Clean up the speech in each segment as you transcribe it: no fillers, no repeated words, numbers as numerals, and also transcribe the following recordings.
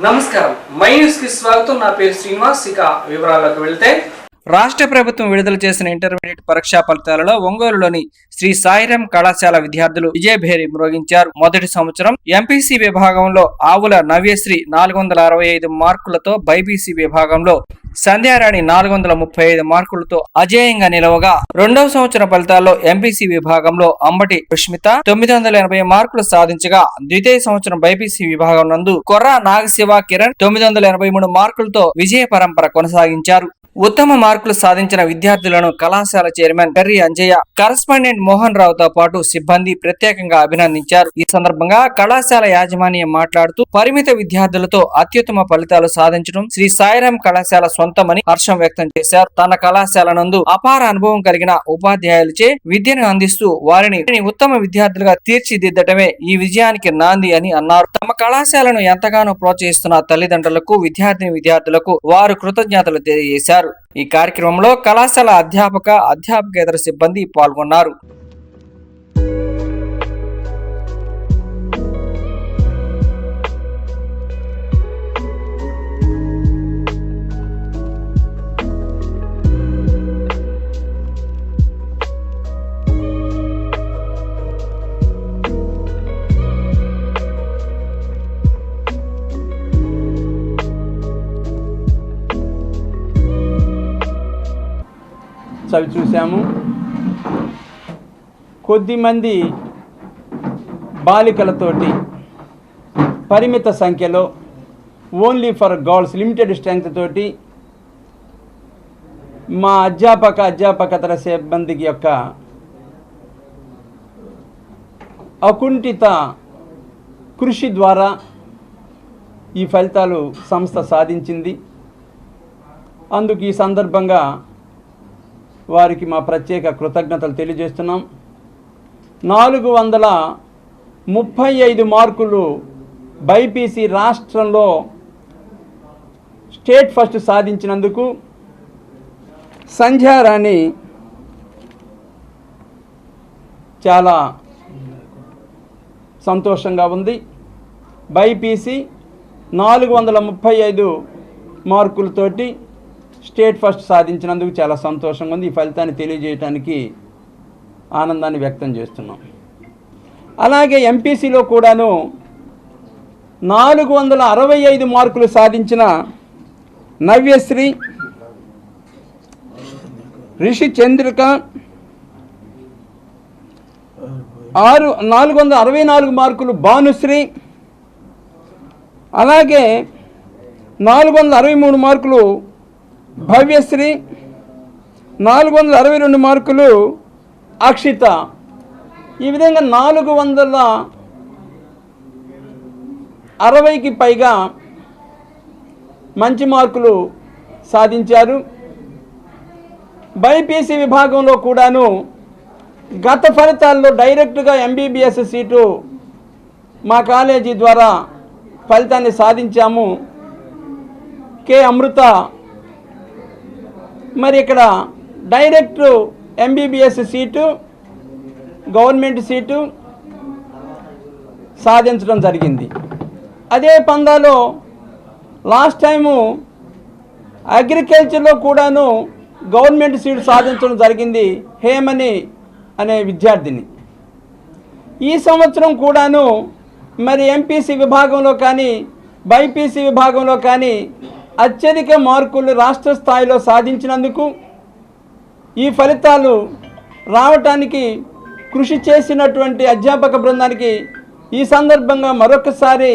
నమస్కారం, my news కి స్వాగతం. నా పేరు శ్రీనివాస్. ఇక వివరాల్లోకి వెళ్తే, రాష్ట్ర ప్రభుత్వం విడుదల చేసిన ఇంటర్మీడియట్ పరీక్షా ఫలితాలలో ఒంగోలులోని శ్రీ సాయిరాం కళాశాల విద్యార్థులు విజయభేరి మ్రోగించారు. మొదటి సంవత్సరం ఎంపీసీ విభాగంలో ఆవుల నవ్యశ్రీ 465 మార్కులతో, బైపీసీ విభాగంలో సంధ్యారాణి 435 మార్కులతో అజేయంగా నిలవగా, రెండవ సంవత్సరం ఫలితాల్లో ఎంపీసీ విభాగంలో అంబటి పుష్మిత 980 మార్కులు సాధించగా, ద్వితీయ సంవత్సరం బైపీసీ విభాగం నందు కొర్రా నాగశివ కిరణ్ 983 మార్కులతో విజయ పరంపర కొనసాగించారు. ఉత్తమ మార్కులు సాధించిన విద్యార్థులను కళాశాల చైర్మన్ కర్రి అంజయ్య, కరస్పాండెంట్ మోహన్ రావుతో పాటు సిబ్బంది ప్రత్యేకంగా అభినందించారు. ఈ సందర్భంగా కళాశాల యాజమాన్యం మాట్లాడుతూ, పరిమిత విద్యార్థులతో అత్యుత్తమ ఫలితాలు సాధించడం శ్రీ సాయిరాం కళాశాల సొంతమని హర్షం వ్యక్తం చేశారు. తన కళాశాల నందు అపార అనుభవం కలిగిన ఉపాధ్యాయులచే విద్యను అందిస్తూ వారిని ఉత్తమ విద్యార్థులుగా తీర్చిదిద్దటమే ఈ విజయానికి నాంది అని అన్నారు. తమ కళాశాలను ఎంతగానో ప్రోత్సహిస్తున్న తల్లిదండ్రులకు, విద్యార్థులకు వారు కృతజ్ఞతలు తెలియజేశారు. ఈ కార్యక్రమంలో కళాశాల అధ్యాపకేతర సిబ్బంది పాల్గొన్నారు. చవి చూసాము. కొద్దిమంది బాలికలతోటి పరిమిత సంఖ్యలో, only for girls, limited strength తోటి మా అధ్యాపకేతర సిబ్బందికి యొక్క అకుంఠిత కృషి ద్వారా ఈ ఫలితాలు సంస్థ సాధించింది. అందుకు ఈ సందర్భంగా వారికి మా ప్రత్యేక కృతజ్ఞతలు తెలియజేస్తున్నాం. 435 మార్కులు బైపీసీ రాష్ట్రంలో స్టేట్ ఫస్ట్ సాధించినందుకు సంధ్యారాణి చాలా సంతోషంగా ఉంది. బైపీసీ 435 మార్కులతోటి స్టేట్ ఫస్ట్ సాధించినందుకు చాలా సంతోషంగా ఉంది. ఈ ఫలితాన్ని తెలియజేయడానికి ఆనందాన్ని వ్యక్తం చేస్తున్నాం. అలాగే ఎంపీసీలో కూడాను 465 మార్కులు సాధించిన నవ్యశ్రీ, రిషి చంద్రిక 464 మార్కులు భానుశ్రీ, అలాగే 463 మార్కులు భవ్యశ్రీ, 462 మార్కులు అక్షిత. ఈ విధంగా 460కి పైగా మంచి మార్కులు సాధించారు. బైపీసీ విభాగంలో కూడాను గత ఫలితాల్లో డైరెక్ట్గా ఎంబీబీఎస్ సీటు మా కాలేజీ ద్వారా ఫలితాన్ని సాధించాము. కే అమృత మరి ఇక్కడ direct MBBS seat, government seat సాధించడం జరిగింది. అదే పందాలో లాస్ట్ టైము అగ్రికల్చర్లో కూడాను గవర్నమెంట్ సీటు సాధించడం జరిగింది హేమని అనే విద్యార్థిని. ఈ సంవత్సరం కూడాను మరి ఎంపీసీ విభాగంలో కానీ, బైపీసీ విభాగంలో కానీ అత్యధిక మార్కులు రాష్ట్ర స్థాయిలో సాధించినందుకు, ఈ ఫలితాలు రావటానికి కృషి చేసినటువంటి అధ్యాపక బృందానికి ఈ సందర్భంగా మరొకసారి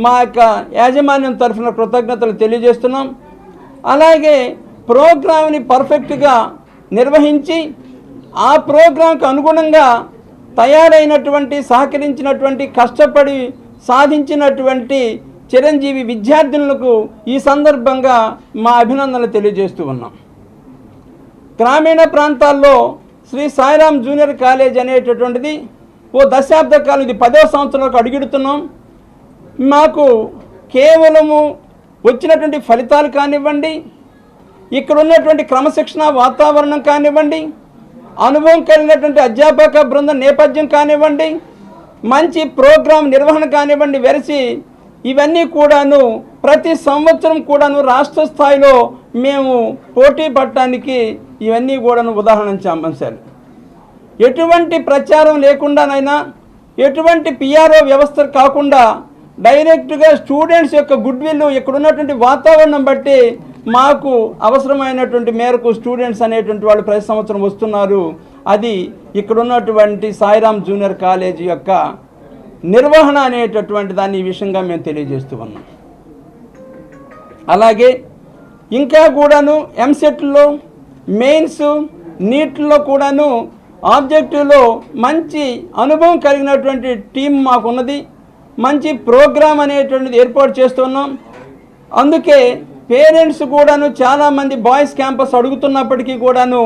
మా యొక్క యాజమాన్యం తరఫున కృతజ్ఞతలు తెలియజేస్తున్నాం. అలాగే ప్రోగ్రామ్ని పర్ఫెక్ట్గా నిర్వహించి ఆ ప్రోగ్రాంకు అనుగుణంగా తయారైనటువంటి, సహకరించినటువంటి, కష్టపడి సాధించినటువంటి చిరంజీవి విద్యార్థులకు ఈ సందర్భంగా మా అభినందనలు తెలియజేస్తూ ఉన్నాం. గ్రామీణ ప్రాంతాల్లో శ్రీ సాయిరాం జూనియర్ కాలేజ్ అనేటటువంటిది ఓ దశాబ్ద కాలం, ఇది 10వ సంవత్సరంలోకి అడుగుడుతున్నాం. మాకు కేవలము వచ్చినటువంటి ఫలితాలు కానివ్వండి, ఇక్కడ ఉన్నటువంటి క్రమశిక్షణ వాతావరణం కానివ్వండి, అనుభవం కలిగినటువంటి అధ్యాపక బృందం నేపథ్యం కానివ్వండి, మంచి ప్రోగ్రాం నిర్వహణ కానివ్వండి, వెరసి ఇవన్నీ కూడాను ప్రతి సంవత్సరం కూడాను రాష్ట్ర స్థాయిలో మేము పోటీ పడటానికి ఇవన్నీ కూడాను ఉదాహరణ అంశాలు. ఎటువంటి ప్రచారం లేకుండానైనా, ఎటువంటి పిఆర్ఓ వ్యవస్థ కాకుండా డైరెక్ట్గా స్టూడెంట్స్ యొక్క గుడ్ విల్, ఇక్కడ ఉన్నటువంటి వాతావరణం బట్టి మాకు అవసరమైనటువంటి మేరకు స్టూడెంట్స్ అనేటువంటి వాళ్ళు ప్రతి సంవత్సరం వస్తున్నారు. అది ఇక్కడ ఉన్నటువంటి సాయిరామ్ జూనియర్ కాలేజీ యొక్క నిర్వహణ అనేటటువంటి దాన్ని ఈ విషయంగా మేము తెలియజేస్తూ ఉన్నాం. అలాగే ఇంకా కూడాను ఎంసెట్లో, మెయిన్స్, నీట్లో కూడాను ఆబ్జెక్టివ్లో మంచి అనుభవం కలిగినటువంటి టీం మాకున్నది. మంచి ప్రోగ్రాం అనేటువంటిది ఏర్పాటు చేస్తున్నాం. అందుకే పేరెంట్స్ కూడాను చాలామంది బాయ్స్ క్యాంపస్ అడుగుతున్నప్పటికీ కూడాను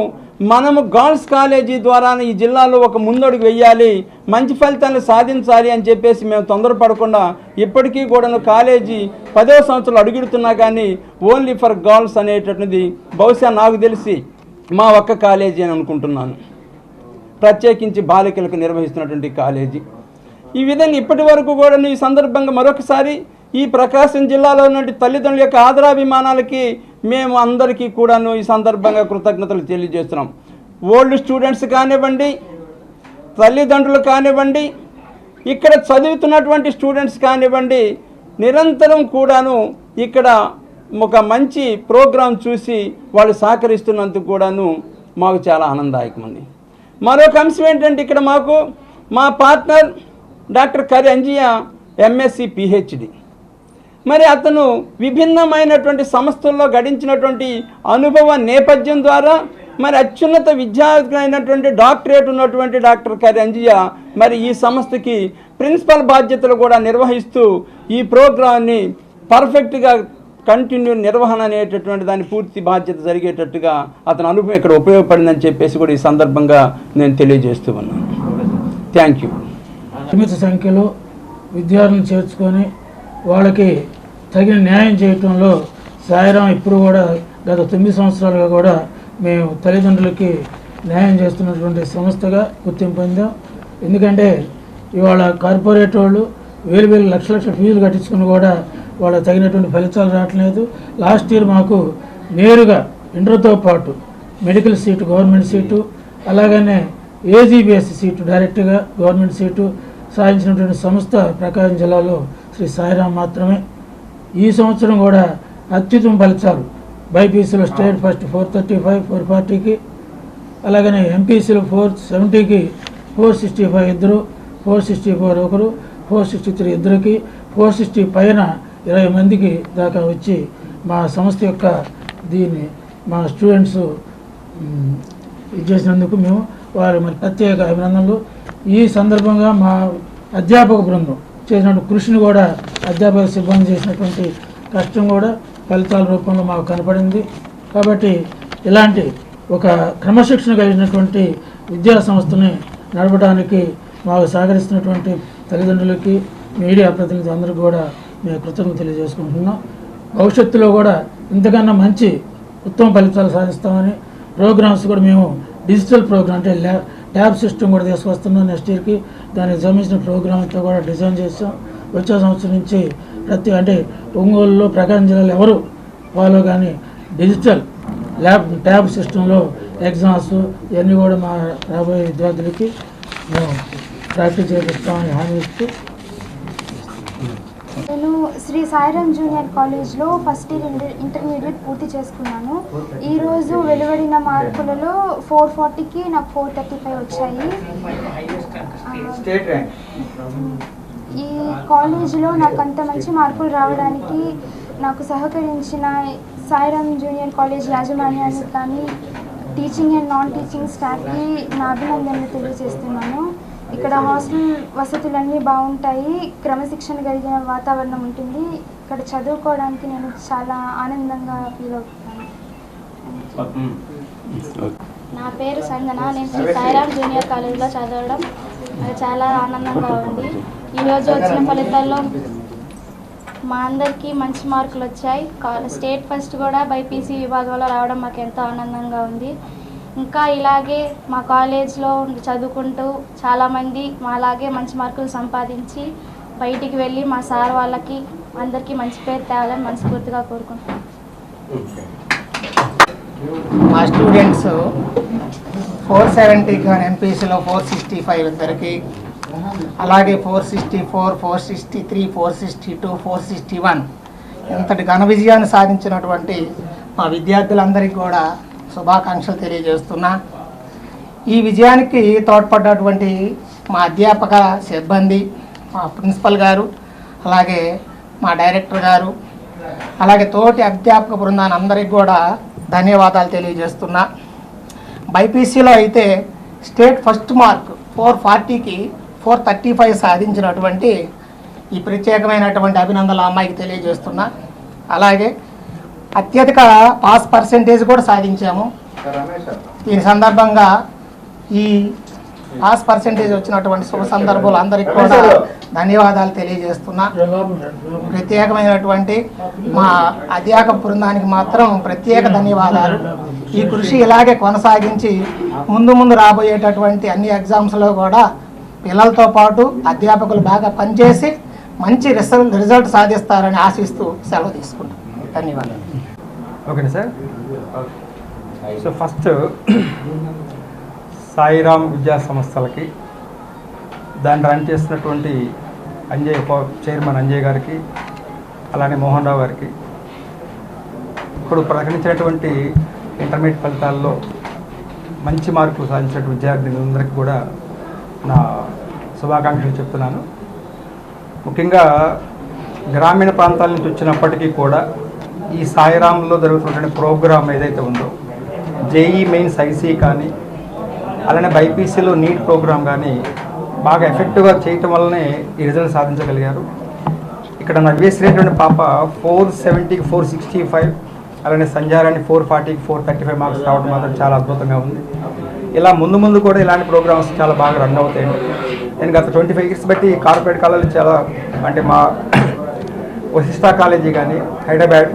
మనము గర్ల్స్ కాలేజీ ద్వారా ఈ జిల్లాలో ఒక ముందడుగు వెయ్యాలి, మంచి ఫలితాలు సాధించాలి అని చెప్పేసి మేము తొందరపడకుండా ఇప్పటికీ కూడాను కాలేజీ 10వ సంవత్సరాలు అడుగుడుతున్నా కానీ ఓన్లీ ఫర్ గర్ల్స్ అనేటటువంటిది బహుశా నాకు తెలిసి మా ఒక్క కాలేజీ అని అనుకుంటున్నాను, ప్రత్యేకించి బాలికలకు నిర్వహిస్తున్నటువంటి కాలేజీ. ఈ విధంగా ఇప్పటి వరకు కూడా ఈ సందర్భంగా మరొకసారి ఈ ప్రకాశం జిల్లాలో ఉన్నటువంటి తల్లిదండ్రుల యొక్క ఆదరాభిమానాలకి మేము అందరికీ కూడాను ఈ సందర్భంగా కృతజ్ఞతలు తెలియజేస్తున్నాం. ఓల్డ్ స్టూడెంట్స్ కానివ్వండి, తల్లిదండ్రులు కానివ్వండి, ఇక్కడ చదువుతున్నటువంటి స్టూడెంట్స్ కానివ్వండి, నిరంతరం కూడాను ఇక్కడ ఒక మంచి ప్రోగ్రాం చూసి వాళ్ళు సహకరిస్తున్నందుకు కూడాను మాకు చాలా ఆనందదాయకమండి. మరొక అంశం ఏంటంటే ఇక్కడ మాకు మా పార్ట్నర్ డాక్టర్ కరి అంజియా ఎంఎస్సి పిహెచ్డి. మరి అతను విభిన్నమైనటువంటి సంస్థల్లో గడించినటువంటి అనుభవ నేపథ్యం ద్వారా మరి అత్యున్నత విద్యార్థులైనటువంటి డాక్టరేట్ ఉన్నటువంటి డాక్టర్ కరి అంజియా మరి ఈ సంస్థకి ప్రిన్సిపల్ బాధ్యతలు కూడా నిర్వహిస్తూ ఈ ప్రోగ్రామ్ని పర్ఫెక్ట్గా కంటిన్యూ నిర్వహణ అనేటటువంటి దాని పూర్తి బాధ్యత జరిగేటట్టుగా అతని అనుభవం ఇక్కడ ఉపయోగపడిందని చెప్పేసి కూడా ఈ సందర్భంగా నేను తెలియజేస్తూ ఉన్నాను. Thank you. పరిమిత సంఖ్యలో విద్యార్థులను చేర్చుకొని వాళ్ళకి తగిన న్యాయం చేయటంలో సాయిరాం ఇప్పుడు కూడా గత 9 సంవత్సరాలుగా కూడా మేము తల్లిదండ్రులకి న్యాయం చేస్తున్నటువంటి సంస్థగా గుర్తింపు పొందాం. ఎందుకంటే ఇవాళ కార్పొరేట్ వాళ్ళు వేలు లక్షల ఫీజులు కట్టించుకుని కూడా వాళ్ళకి తగినటువంటి ఫలితాలు రావట్లేదు. లాస్ట్ ఇయర్ మాకు నేరుగా ఇంటర్తో పాటు మెడికల్ సీటు, గవర్నమెంట్ సీటు, అలాగనే ఏజీబీఎస్సీ సీటు డైరెక్ట్గా గవర్నమెంట్ సీటు సాధించినటువంటి సంస్థ ప్రకాశం జిల్లాలో శ్రీ సాయిరాం మాత్రమే. ఈ సంవత్సరం కూడా అత్యుత్తమ ఫలితాలు బైపీసీలో స్టేట్ ఫస్ట్ 435, 440కి, అలాగనే ఎంపీసీలో 470కి 465 ఇద్దరు, 464 ఒకరు, 463 ఇద్దరికి, 460 పైన 20 మందికి దాకా వచ్చి మా సంస్థ యొక్క దీన్ని మా స్టూడెంట్స్ ఇది చేసినందుకు మేము వారి మరి ప్రత్యేక అభినందనలు. ఈ సందర్భంగా మా అధ్యాపక బృందం చేసినటువంటి కృషిని కూడా, అధ్యాపక సిబ్బంది చేసినటువంటి కష్టం కూడా ఫలితాల రూపంలో మాకు కనపడింది. కాబట్టి ఇలాంటి ఒక క్రమశిక్షణ కలిగినటువంటి విద్యా సంస్థని నడపడానికి మాకు సహకరిస్తున్నటువంటి తల్లిదండ్రులకి, మీడియా ప్రతినిధులందరికీ కూడా మేము కృతజ్ఞతలు తెలియజేసుకుంటున్నాం. భవిష్యత్తులో కూడా ఇంతకన్నా మంచి ఉత్తమ ఫలితాలు సాధిస్తామని, ప్రోగ్రామ్స్ కూడా మేము డిజిటల్ ప్రోగ్రామ్ అంటే ట్యాబ్ సిస్టమ్ కూడా తీసుకొస్తున్నాం నెక్స్ట్ ఇయర్కి. దానికి సంబంధించిన ప్రోగ్రామ్ అంతా కూడా డిజైన్ చేస్తాం. వచ్చే సంవత్సరం నుంచి అంటే ఒంగోలులో, ప్రకాశం జిల్లాలో ఎవరు ఫాలో కానీ డిజిటల్ ట్యాబ్ సిస్టంలో ఎగ్జామ్స్ ఇవన్నీ కూడా మా రాబోయే విద్యార్థులకి మేము ప్రాక్టీస్ చేపిస్తామని హామీ ఇస్తూ, నేను శ్రీ సాయిరామ్ జూనియర్ కాలేజ్లో ఫస్ట్ ఇయర్ ఇంటర్మీడియట్ పూర్తి చేసుకున్నాను. ఈరోజు వెలువడిన మార్కులలో 440కి నాకు 435 వచ్చాయి. ఈ కాలేజీలో నాకు అంత మంచి మార్కులు రావడానికి నాకు సహకరించిన సాయిరామ్ జూనియర్ కాలేజ్ యాజమాన్యానికి కానీ, టీచింగ్ అండ్ నాన్ టీచింగ్ స్టాఫ్కి నా అభినందనలు తెలియజేస్తున్నాను. ఇక్కడ హాస్టల్ వసతులన్నీ బాగుంటాయి, క్రమశిక్షణ కలిగిన వాతావరణం ఉంటుంది. ఇక్కడ చదువుకోవడానికి నేను చాలా ఆనందంగా ఫీల్ అవుతున్నాను. నా పేరు సంజన. నేను శ్రీ సాయిరామ్ జూనియర్ కాలేజ్లో చదవడం నాకు చాలా ఆనందంగా ఉంది. ఈరోజు వచ్చిన ఫలితాల్లో మా అందరికీ మంచి మార్కులు వచ్చాయి. స్టేట్ ఫస్ట్ కూడా బైపీసీ విభాగంలో రావడం మాకు ఎంతో ఆనందంగా ఉంది. ఇంకా ఇలాగే మా కాలేజ్లో చదువుకుంటూ చాలామంది మాలాగే మంచి మార్కులు సంపాదించి బయటికి వెళ్ళి మా సార్ వాళ్ళకి అందరికీ మంచి పేరు తేవాలని మనస్ఫూర్తిగా కోరుకుంటున్నాను. మా స్టూడెంట్స్ 470 కానీ ఎంపీసీలో 465 ఇద్దరికి, అలాగే 464, 463, 462, 461 ఇంతటి ఘన విజయాన్ని సాధించినటువంటి మా విద్యార్థులందరికీ కూడా శుభాకాంక్షలు తెలియజేస్తున్నా. ఈ విజయానికి తోడ్పడ్డటువంటి మా అధ్యాపక సిబ్బంది, మా ప్రిన్సిపల్ గారు, అలాగే మా డైరెక్టర్ గారు, అలాగే తోటి అధ్యాపక బృందాన్ని అందరికీ కూడా ధన్యవాదాలు తెలియజేస్తున్నా. బైపీసీలో అయితే స్టేట్ ఫస్ట్ మార్క్ 440కి 435 సాధించినటువంటి ఈ ప్రత్యేకమైనటువంటి అభినందనలు అమ్మాయికి తెలియజేస్తున్నా. అలాగే అత్యధిక పాస్ పర్సెంటేజ్ కూడా సాధించాము. దీని సందర్భంగా ఈ పాస్ పర్సెంటేజ్ వచ్చినటువంటి శుభ సందర్భాలు అందరికీ కూడా ధన్యవాదాలు తెలియజేస్తున్నా. ప్రత్యేకమైనటువంటి మా అధ్యాపక బృందానికి మాత్రం ప్రత్యేక ధన్యవాదాలు. ఈ కృషి ఇలాగే కొనసాగించి ముందు రాబోయేటటువంటి అన్ని ఎగ్జామ్స్లో కూడా పిల్లలతో పాటు అధ్యాపకులు బాగా పనిచేసి మంచి రిజల్ట్ సాధిస్తారని ఆశిస్తూ సెలవు తీసుకుంటాం. ధన్యవాదాలు. ఓకేనా సార్? సో ఫస్ట్ సాయిరామ్ విద్యా సంస్థలకి దాన్ని రన్ చేస్తున్నటువంటి చైర్మన్ అంజయ్ గారికి, అలానే మోహన్ రావు గారికి, ఇప్పుడు ప్రకటించినటువంటి ఇంటర్మీడియట్ ఫలితాల్లో మంచి మార్కులు సాధించిన విద్యార్థులందరికీ కూడా నా శుభాకాంక్షలు చెప్తున్నాను. ముఖ్యంగా గ్రామీణ ప్రాంతాల నుంచి వచ్చినప్పటికీ కూడా ఈ సాయిరాంలో జరుగుతున్నటువంటి ప్రోగ్రామ్ ఏదైతే ఉందో, జేఈ మెయిన్స్ ఐసీ కానీ, అలానే బైపీసీలో నీట్ ప్రోగ్రామ్ కానీ బాగా ఎఫెక్టివ్గా చేయటం వల్లనే ఈ రిజల్ట్ సాధించగలిగారు. ఇక్కడ నవ్వేసినటువంటి పాప 470కి 465, అలానే సంజారాన్ని 440కి 435 మార్క్స్ రావడం మాత్రం చాలా అద్భుతంగా ఉంది. ఇలా ముందు కూడా ఇలాంటి ప్రోగ్రామ్స్ చాలా బాగా రన్ అవుతాయండి. నేను గత 25 ఇయర్స్ బట్టి కార్పొరేట్ కాలేజీ చాలా, అంటే మా వశిష్ఠ కాలేజీ కానీ, హైదరాబాద్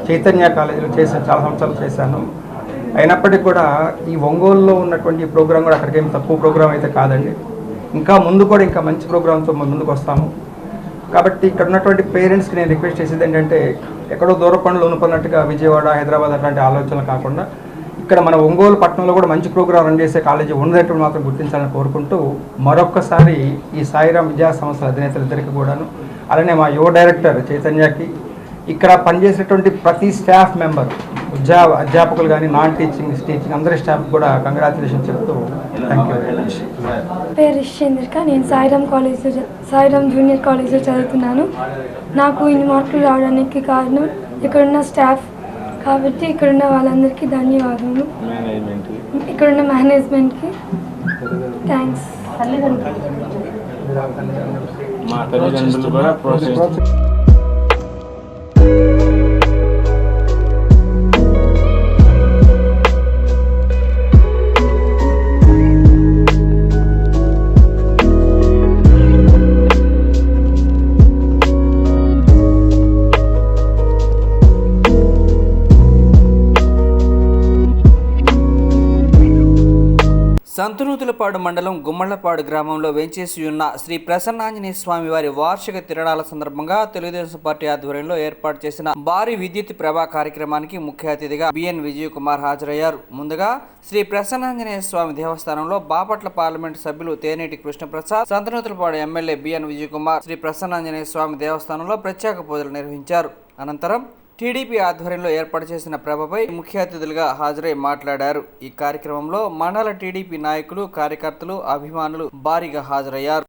చైతన్య కాలేజీలో చాలా సంవత్సరాలు చేశాను. అయినప్పటికీ కూడా ఈ ఒంగోలులో ఉన్నటువంటి ప్రోగ్రాం కూడా అక్కడికేమి తక్కువ ప్రోగ్రాం అయితే కాదండి. ఇంకా ముందు కూడా ఇంకా మంచి ప్రోగ్రామ్తో ముందుకు వస్తాము. కాబట్టి ఇక్కడ ఉన్నటువంటి పేరెంట్స్కి నేను రిక్వెస్ట్ చేసేది ఏంటంటే, ఎక్కడో దూర పనులు ఉన్నట్టుగా విజయవాడ, హైదరాబాద్ అట్లాంటి ఆలోచనలు కాకుండా ఇక్కడ మన ఒంగోలు పట్టణంలో కూడా మంచి ప్రోగ్రాం రన్ చేసే కాలేజీ ఉన్నట్టు మాత్రం గుర్తించాలని కోరుకుంటూ మరొక్కసారి ఈ సాయిరామ్ విద్యా సంస్థల అధినేతలిద్దరికీ కూడాను, అలానే మా యువ డైరెక్టర్ చైతన్యకి, ఇక్కడ పనిచేసేటువంటి ప్రతి స్టాఫ్ మెంబర్, అధ్యాపకులు కానీ, నాన్ టీచింగ్ అందరి స్టాఫ్ కూడా కంగ్రాచులేషన్ చెప్తూ థ్యాంక్ యూ వెరీ మచ్. పేరు చంద్రిక. నేను సాయిరామ్ జూనియర్ కాలేజ్లో చదువుతున్నాను. నాకు ఇన్ని మార్కులు రావడానికి కారణం ఇక్కడున్న స్టాఫ్, కాబట్టి ఇక్కడున్న వాళ్ళందరికీ ధన్యవాదాలు. ఇక్కడున్న మేనేజ్మెంట్కి థ్యాంక్స్. సంతనూతులపాడు మండలం గుమ్మళ్లపాడు గ్రామంలో వేంచేసి ఉన్న శ్రీ ప్రసన్నాంజనేయ స్వామి వారి వార్షిక తిరణాల సందర్భంగా తెలుగుదేశం పార్టీ ఆధ్వర్యంలో ఏర్పాటు చేసిన భారీ విద్యుత్ ప్రభా కార్యక్రమానికి ముఖ్య అతిథిగా బిఎన్ విజయ్ కుమార్ హాజరయ్యారు. ముందుగా శ్రీ ప్రసన్నాంజనేయ స్వామి దేవస్థానంలో బాపట్ల పార్లమెంటు సభ్యులు తేనేటి కృష్ణప్రసాద్, సంతనూతులపాడు ఎమ్మెల్యే బిఎన్ విజయ్ కుమార్ శ్రీ ప్రసన్నాంజనేయ స్వామి దేవస్థానంలో ప్రత్యేక పూజలు నిర్వహించారు. అనంతరం టీడీపీ ఆధ్వర్యంలో ఏర్పాటు చేసిన ప్రభపై ముఖ్య అతిథులుగా హాజరై మాట్లాడారు. ఈ కార్యక్రమంలో మండల టీడీపీ నాయకులు, కార్యకర్తలు, అభిమానులు భారీగా హాజరయ్యారు.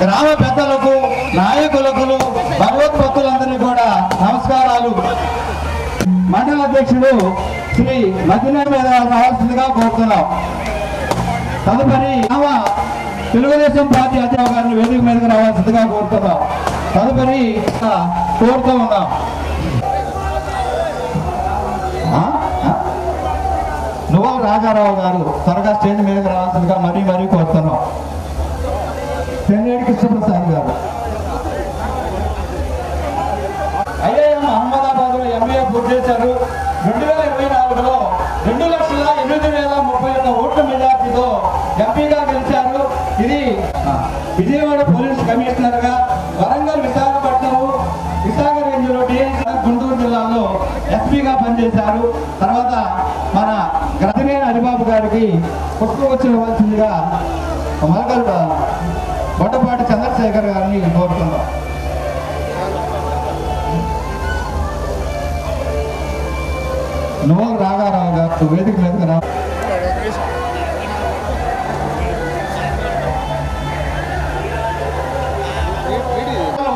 గ్రామ పెద్దలకు, నాయకులకు, భగవద్భక్తులందరినీ కూడా నమస్కారాలు. మండల అధ్యక్షుడు శ్రీ మదిన మీద రావాల్సిందిగా కోరుతున్నాం. తదుపరి తెలుగుదేశం పార్టీ అధ్యక్షుడు గారిని వేదిక మీదకి రావాల్సిందిగా కోరుతున్నాం. తదుపరి కోరుతూ ఉన్నాం. నువ్వు రాజారావు గారు త్వరగా స్టేజ్ మీదకి రావాల్సిందిగా మరీ కోరుతున్నాం. తెన్నేటి కృష్ణప్రసాద్ గారు ఐఐఎం అహ్మదాబాద్లో ఎంబీఏ పూర్తి చేశారు. 2024లో 2,08,031 ఓట్ల మెజార్టీతో ఎంపీగా గెలిచారు. ఇది విజయవాడ పోలీస్ కమిషనర్గా, వరంగల్, విశాఖపట్నం, విశాఖ రేంజ్లో గుంటూరు జిల్లాలో ఎస్పీగా పనిచేశారు. తర్వాత మన గదినేని హరిబాబు గారికి పుష్పగుచ్చం ఇవ్వాల్సిందిగా మలకల్ బొట్టపాటి చంద్రశేఖర్ గారిని కోరుతున్నాం. నువ్వు రాఘారావు గారు వేదిక మీదకి రా.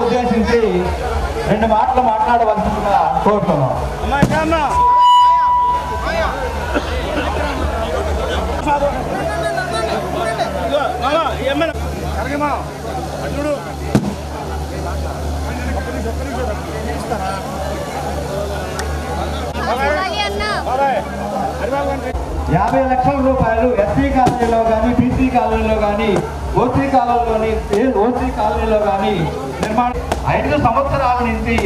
ఉద్దేశించి 2 మాటలు మాట్లాడవలసిందిగా కోరుతున్నాం. ₹50 లక్షల ఎస్సీ కాలనీలో కానీ, బీసీ కాలనీలో కానీ, ఓసీ కాలనీలో కానీ నిర్మాణం. 5 సంవత్సరాల నుంచి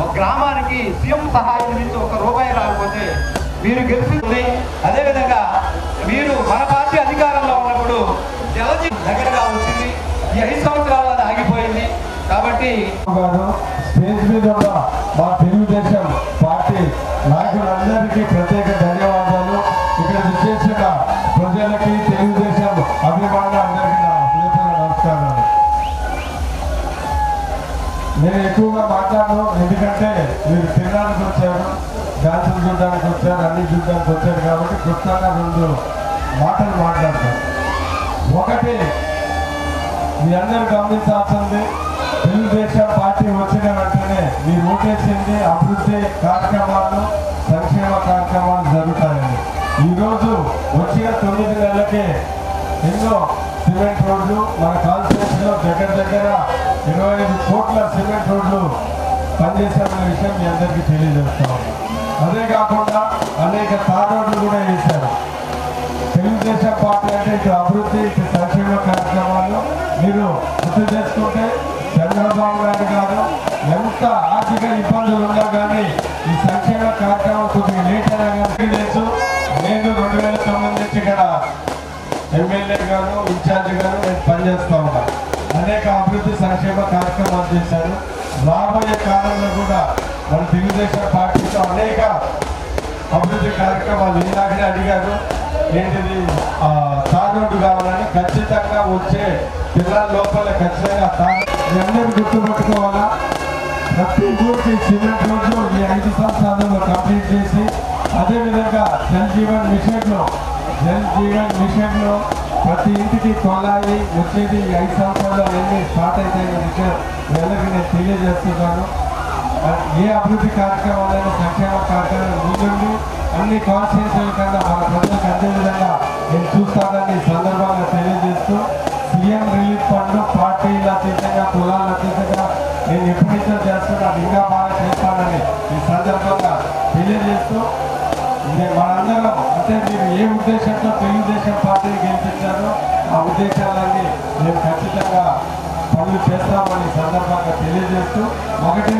ఒక గ్రామానికి సీఎం సహాయం నుంచి ₹1 రాకపోతే మీరు గెలిచింది. అదేవిధంగా మీరు మన పార్టీ అధికారంలో ఉన్నప్పుడు జలజీవన్ దగ్గరగా వచ్చింది. ఈ 5 సంవత్సరాలు అది ఆగిపోయింది. కాబట్టి స్టేజ్ మీద ఉన్న మా తెలుగుదేశం పార్టీ నాయకులందరికీ ప్రత్యేక ధన్యవాదాలు. ఇక్కడ విశేష ప్రజలకి, తెలుగుదేశం అభిమానులందరికీ నా హృదయపూర్వక నమస్కారాలు. నేను ఎక్కువగా మాట్లాడను, ఎందుకంటే మీరు తినడానికి వచ్చారు, డాన్సులు చూడడానికి వచ్చారు, అన్ని చూడడానికి వచ్చారు కాబట్టి క్లుప్తంగా 2 మాటలు మాట్లాడతాను. ఒకటి, మీ అందరూ గమనించాల్సింది, తెలుగుదేశం పార్టీ వచ్చిన వెంటనే మీరు ఓటేసింది అభివృద్ధి కార్యక్రమాలు, సంక్షేమ కార్యక్రమాలు జరుగుతాయండి. ఈరోజు వచ్చిన 9 నెలలకే ఎన్నో సిమెంట్ రోడ్లు మన కాన్స్టిట్యూన్సీలో దగ్గర 25 కోట్ల సిమెంట్ రోడ్లు పనిచేసిన విషయం మీ అందరికీ తెలియజేస్తాం. అదే కాకుండా అనేక తార్ రోడ్లు కూడా వేశారు. తెలుగుదేశం పార్టీ అంటే ఇటు అభివృద్ధి, ఇటు సంక్షేమ కార్యక్రమాలు. మీరు గుర్తు చేసుకుంటే చంద్రబాబు నాయుడు గారు ఎంత ఆర్థిక ఇబ్బందులు ఉన్నా కానీ ఈ సంక్షేమ కార్యక్రమం కొద్దిగా లేట్ అయినా కానీ తెలుసు. నేను 2009 నుంచి ఇక్కడ ఎమ్మెల్యే గారు, ఇన్ఛార్జి గారు నేను పనిచేస్తూ ఉన్నాను. అనేక అభివృద్ధి సంక్షేమ కార్యక్రమాలు చేశారు. రాబోయే కాలంలో కూడా మన తెలుగుదేశం పార్టీతో అనేక అభివృద్ధి కార్యక్రమాలు ఇందాకనే అడిగారు, ఏంటిది తార్ రోడ్డు కావాలని. ఖచ్చితంగా వచ్చే జిల్లా లోపల ఖచ్చితంగా మీ అందరూ గుర్తుపెట్టుకోవాలా. ప్రతి ఊరికి సిమెంట్ రోడ్లు ఈ 5 సంవత్సరాలలో కంప్లీట్ చేసి, అదేవిధంగా జల్ జీవన్ మిషన్లో ప్రతి ఇంటికి కొలాయి వచ్చేది 5 సంవత్సరాల్లో ఎన్ని స్టార్ట్ అవుతాయనే విషయం అందరికీ నేను తెలియజేస్తున్నాను. ఏ అభివృద్ధి కార్యక్రమాలైనా, సంక్షేమ కార్యక్రమాలు ముందుండి అన్ని కాన్స్టిట్యూన్సీల కన్నా మన ప్రజలకు అందే విధంగా నేను చూస్తానని సందర్భంగా తెలియజేస్తూ, సీఎం రిలీఫ్ ఫండ్ పార్టీల అతీతంగా, కులాల అతీతంగా నేను ఎప్పటి నుంచో చేస్తున్నాను, ఇంకా బాగా చేస్తానని ఈ సందర్భంగా తెలియజేస్తూ, మనందరం అంటే మీరు ఏ ఉద్దేశంతో తెలుగుదేశం పార్టీని గెలిపించారో ఆ ఉద్దేశాలన్నీ మేము ఖచ్చితంగా పనులు చేస్తామని సందర్భంగా తెలియజేస్తూ, ఒకటి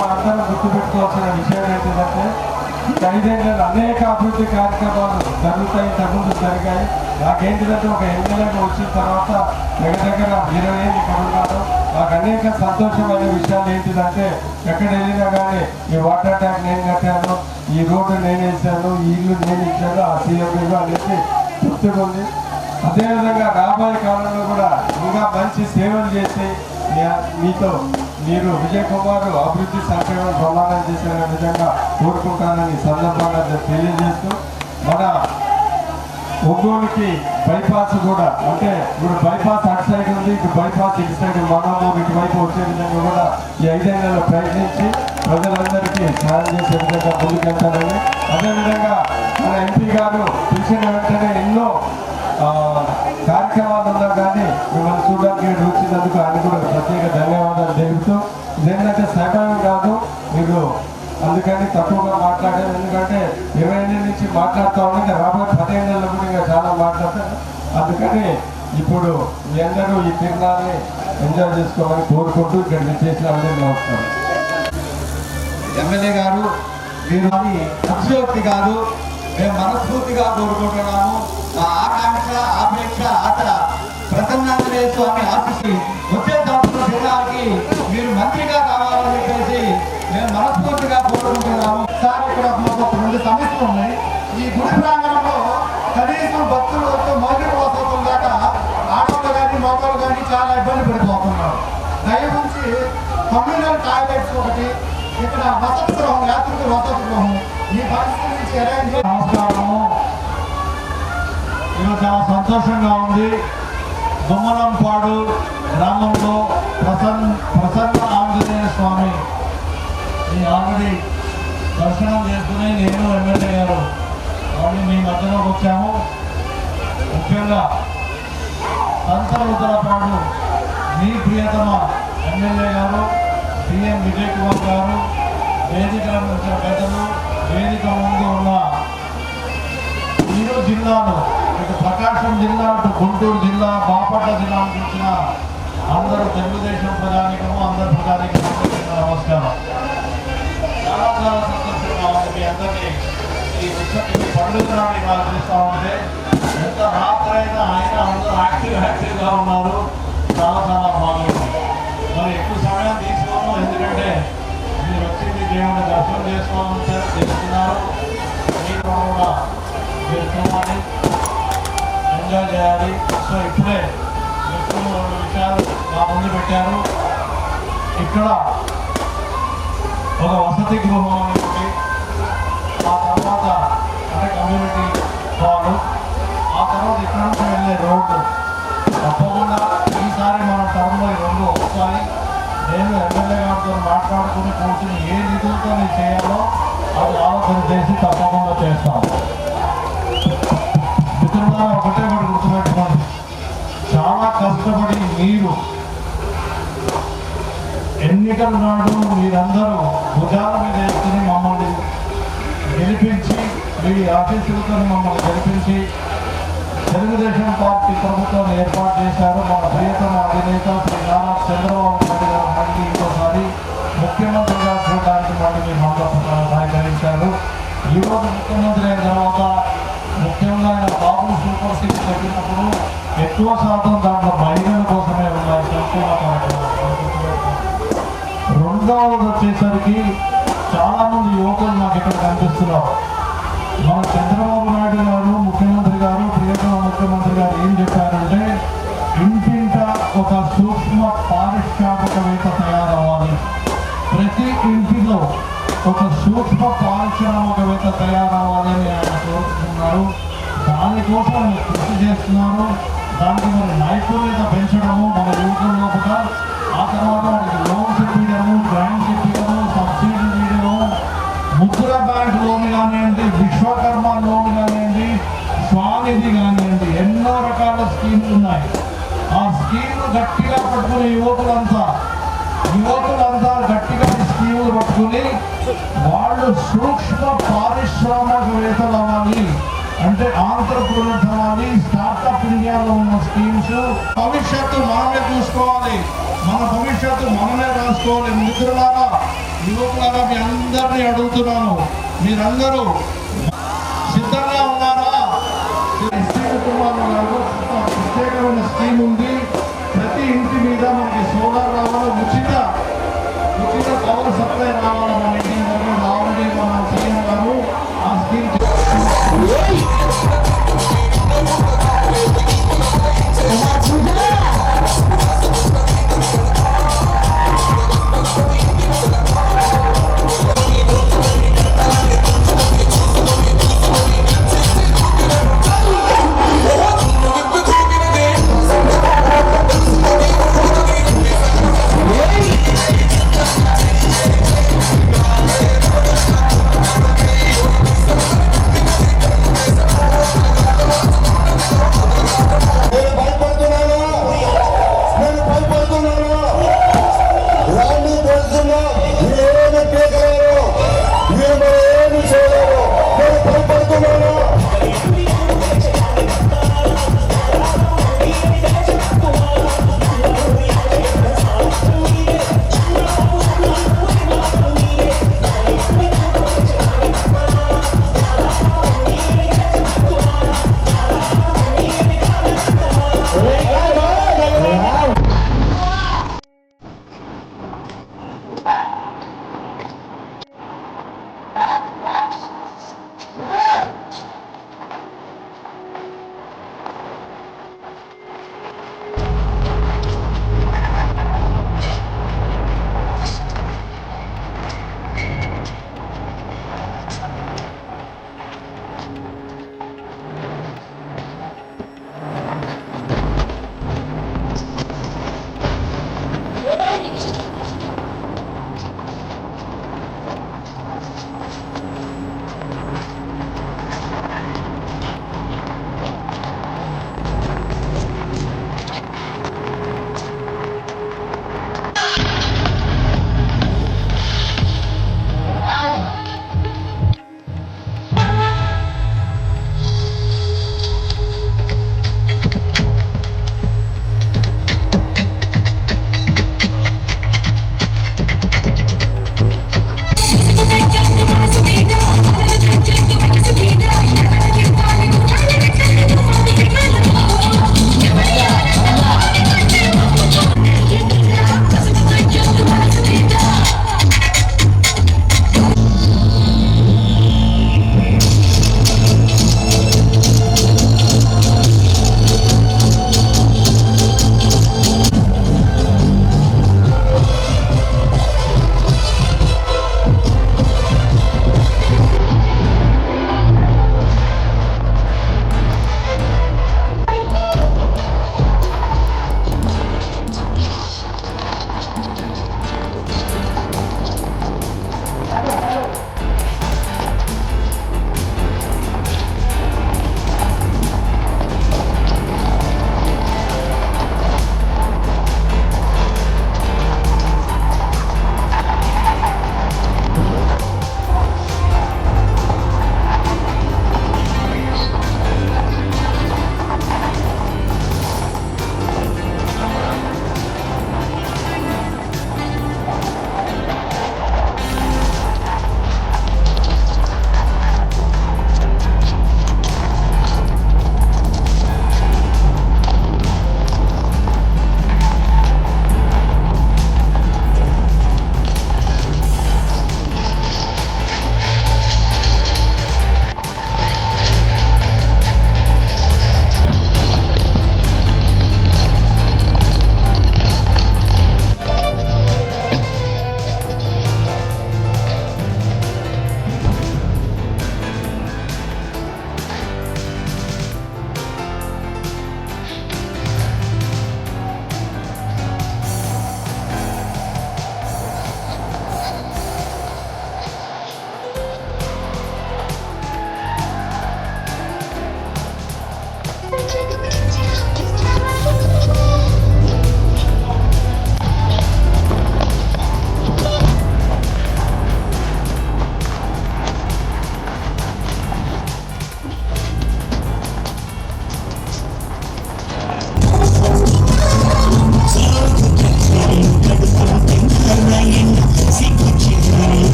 మనందరం గుర్తుపెట్టుకోవాల్సిన విషయం ఏంటంటే, 5 ఏళ్ళలో అనేక అభివృద్ధి కార్యక్రమాలు జరుగుతాయి, ఇంతకుముందు జరిగాయి. నాకేంటిదంటే ఒక ఎమ్మెల్యేగా వచ్చిన తర్వాత దగ్గర 20 ఏళ్ళు ఇక్కడ ఉన్నారు. నాకు అనేక సంతోషమైన విషయాలు ఏంటిదంటే, ఎక్కడ వెళ్ళినా కానీ ఈ వాటర్ ట్యాంక్ నేను కట్టాను, ఈ రోడ్డు నేను వేసాను, ఈ ఇల్లు నేను ఇచ్చాను, ఆ సీఎం అనేది గుర్తుకుంది. అదేవిధంగా రాబోయే కాలంలో కూడా ఇంకా మంచి సేవలు చేసి మీరు విజయ్ కుమార్ అభివృద్ధి సంక్షేమం ప్రమాణం చేసే విధంగా కోరుకుంటానని సందర్భంగా తెలియజేస్తూ, మన ఒంగోలుకి బైపాస్ కూడా, అంటే ఇప్పుడు బైపాస్ అటు సైడ్ ఉంది, ఇటు బైపాస్ ఇటు సైడ్ మనము ఇటువైపు వచ్చే విధంగా కూడా ఈ 5 నెలలు ప్రయత్నించి ప్రజలందరికీ సాయం చేసే విధంగా ముందుకెళ్తారని, అదేవిధంగా మన ఎంపీ గారు పిలిచిన వెంటనే ఎన్నో కార్యక్రమాలు ఉన్నా కానీ మిమ్మల్ని చూడడానికి వచ్చినందుకు ఆయన కూడా ప్రత్యేక ధన్యవాదాలు తెలుపుతూ, ఇదేంటంటే సగం కాదు మీరు, అందుకని తక్కువగా మాట్లాడారు. ఎందుకంటే 20 ఏళ్ళ నుంచి మాట్లాడుతూ ఉంటే రాబోయే 15 ఏళ్ళలో కూడా ఇంకా చాలా మాట్లాడతారు. అందుకని ఇప్పుడు మీ అందరూ ఈ తిరునాళ్ళని ఎంజాయ్ చేసుకోవాలని కోరుకుంటూ ఇక్కడ చేసిన అందరికీ నమస్కారం. ఎమ్మెల్యే గారు, మీరు అది అతిశయోక్తి కాదు, మేము మనస్ఫూర్తిగా కోరుకుంటున్నాము. మా ఆకాంక్ష, ఆపేక్ష, ఆశ ప్రసన్నాంజనేయ స్వామి ఆశిసి వచ్చే సంవత్సరం జిల్లాకి మీరు మంత్రిగా కావాలని చెప్పేసి మేము మనస్ఫూర్తిగా కోరుకుంటున్నాము. సార్, ఇక్కడ మాకు 2 సమస్యలు ఉన్నాయి. ఈ గుడి ప్రాంగణంలో కనీసం భక్తులు వచ్చే మౌలిక వసతులు దాకా ఆడవాళ్ళు కానీ మగవాళ్ళు కానీ చాలా ఇబ్బంది పడిపోతున్నారు. దయవుంచి కమ్యూనల్ టాయిలెట్స్ ఒకటి, ఇక్కడ వసతి గృహం, యాత్రికుల వసతి గృహం, ఈ పరిస్థితి నుంచి అరేంజ్. నమస్కారము. ఈరోజు చాలా సంతోషంగా ఉంది. గుమ్మలంపాడు గ్రామంలో ప్రసన్న ఆంజనేయ స్వామి ఆల్రెడీ దర్శనం చేసుకుని నేను ఎమ్మెల్యే గారు ఆల్రెడీ మీ మధ్యలోకి వచ్చాము. ముఖ్యంగా ఉత్తరపాడు మీ ప్రియతమ ఎమ్మెల్యే గారు పిఎం విజయ్ కుమార్ గారు, వేదిక పెద్దలు, వేదిక ముందు ఉన్న ఈరోజు జిల్లాలో ఇటు ప్రకాశం జిల్లా, అటు గుంటూరు జిల్లా, బాపట్ల జిల్లా నుంచి వచ్చిన అందరూ తెలుగుదేశం ప్రజానికము, అందరు ప్రజానికము నమస్కారం. చాలా చాలా సంతోషంగా ఉంది మీ అందరినీ ఈ పండుగ నాడు ఇలా చూస్తూ ఉంటే. ఎంత రాత్రైనా ఆయన అందరూ యాక్టివ్గా ఉన్నారు. చాలా చాలా బాగుంది. మరి ఎక్కువ సమయం తీసుకోను, ఎందుకంటే మీరు వచ్చింది దేవుని దర్శనం చేసుకోవాలని తెలుస్తున్నారు. మీరు కూడా మీరు చూడాలి, ఎంజాయ్ చేయాలి. సో ఇప్పుడే ఎక్కువ 2 విషయాలు మా ముందు పెట్టారు. ఇక్కడ ఒక వసతి గృహం అనేది, ఆ తర్వాత అంటే కమ్యూనిటీ హాలు, ఆ తర్వాత ఇక్కడ నుంచి వెళ్ళే రోడ్డు. తప్పకుండా ఈసారి మన టర్మ్లో ఈ 2 వస్తాయి. నేను ఎమ్మెల్యే గారితో మాట్లాడుకుని కూర్చుని ఏ నిధులతో నేను చేయాలో అది ఆలోచన చేసి తప్పకుండా చేస్తాను. మిత్రులారా, ఒకటే గుర్తుపెట్టుకోండి, చాలా కష్టపడి మీరు ఎన్నికల నాడు మీరందరూ భుజాల మీద వేసుకుని మమ్మల్ని గెలిపించి, మీ ఆఫీసులతో మమ్మల్ని గెలిపించి తెలుగుదేశం పార్టీ ప్రభుత్వాన్ని ఏర్పాటు చేశారు. మన ప్రియతమ అధినేత శ్రీ నారా చంద్రబాబు నాయుడు గారు మళ్ళీ ఇంకోసారి ముఖ్యమంత్రిగా చూడడానికి మళ్ళీ మీ మండలం సహకరించారు. ఈరోజు ముఖ్యమంత్రి అయిన తర్వాత ముఖ్యంగా ఆయన బాబు సూపర్ సిక్స్ పెట్టినప్పుడు ఎక్కువ శాతం దాంట్లో మహిళల కోసమే ఉన్నాయి సంక్షేమ కార్యక్రమాలు. 2వది వచ్చేసరికి చాలామంది యువకులు నాకు ఇక్కడ కనిపిస్తున్నారు. మన చంద్రబాబు నాయుడు గారు, ముఖ్యమంత్రి గారు, ప్రియతమ ముఖ్యమంత్రి గారు ఏం చెప్పారంటే, ఇంటింట ఒక సూక్ష్మ పారిశ్రామికవేత్త తయారవ్వాలి, ప్రతి ఇంటిలో ఒక సూక్ష్మ పారిశ్రామికవేత్త తయారవ్వాలని ఆయన కోరుతున్నారు. దానికోసం కృషి చేస్తున్నారు. దానికి మరి నైపుణ్యత పెంచడము మన యువకుల్లో కూడా, ఆ తర్వాత వారికి లోన్స్ ఇప్పించడము, గ్రాంట్స్ ఇప్పించడము, సబ్సిడీ చేయడము, ముద్ర బ్యాంక్ లోన్ కానివ్వండి, విశ్వకర్మ లోన్ కానివ్వండి, స్వానిధి కానివ్వండి, ఎన్నో రకాల స్కీమ్లు ఉన్నాయి. ఆ స్కీమ్లు గట్టిగా పట్టుకునే యువకులంతా గట్టిగా ఈ స్కీములు పట్టుకుని వాళ్ళు సూక్ష్మ పారిశ్రామికవేత్తలు అవ్వాలి, అంటే ఆంధ్రప్రదేశ్ అవ్వాలి. స్టార్టప్ ఇండియాలో ఉన్న స్కీమ్స్ భవిష్యత్తు మనమే చూసుకోవాలి, మన భవిష్యత్తు మనమే రాసుకోవాలి. మిత్రులారా, యువకులారా, మీ అందరినీ అడుగుతున్నాను, మీరందరూ సిద్ధంగా ఉన్నారా? ఎస్సీ కుటుంబాలలో ప్రత్యేకమైన స్కీమ్ ఉంది. ప్రతి ఇంటి మీద మనకి సోలార్ రావాలి, ఉచిత పవర్ సప్లై రావాలి. మన ఇంటి ఆల్రెడీ మన సీఎం గారు ఆ స్కీమ్